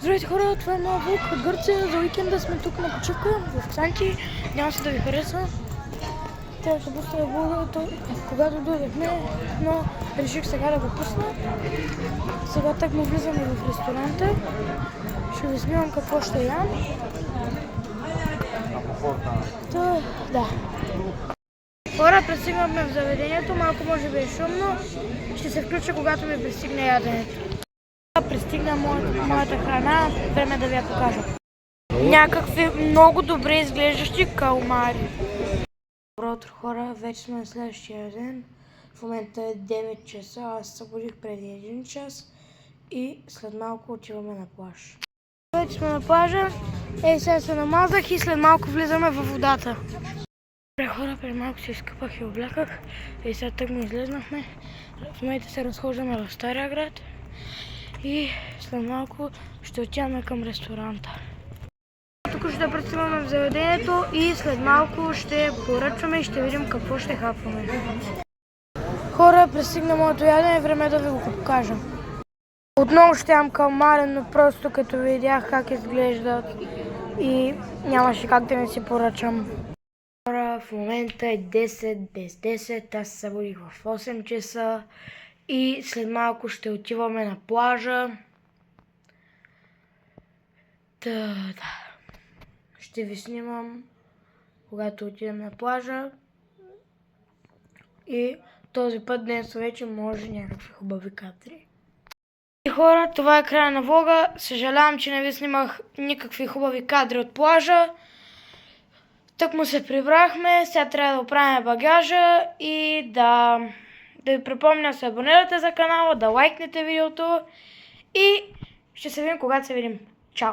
Здравейте хора, това е моят влог от Гърция. За уикенда сме тук на почивка в Цанки. Няма се да ви хареса. Трябваше да пусна влога, когато дойдехме, но реших сега да го пусна. Сега так му влизаме в ресторанта. Ще ви снимам какво ще ям. Да. Хора, пристигнахме в заведението, малко може би е шумно. Ще се включа, когато ми пристигне яденето. Пристигна моята храна, време да ви я покажа. Някакви много добре изглеждащи калмари. Добро утро хора, вече сме на следващия ден. В момента е 9 часа, аз се събудих преди 1 час и след малко отиваме на плаж. Вече сме на плажа, сега се намазах и след малко влизаме във водата. Добре хора, преди малко се изкъпах и обляках и сега тък ми излезнахме. В момента се разхождаме в Стария град. И след малко ще отиваме към ресторанта. Тук ще пристигнем в заведението и след малко ще поръчваме и ще видим какво ще хапваме. Хора, пристигна моето ядене, време да ви го покажа. Отново ще ям калмарен, но просто като видях как изглеждат и нямаше как да не си поръчам. Хора, в момента е 10 без 10, аз се събудих в 8 часа. И след малко ще отиваме на плажа. Да. Ще ви снимам, когато отидем на плажа. И този път днес вече може някакви хубави кадри. И хора, това е края на влога. Съжалявам, че не ви снимах никакви хубави кадри от плажа. Тък му се прибрахме. Сега трябва да оправим багажа и да ви припомня, се абонирате за канала, да лайкнете видеото и ще се видим, когато се видим. Чао!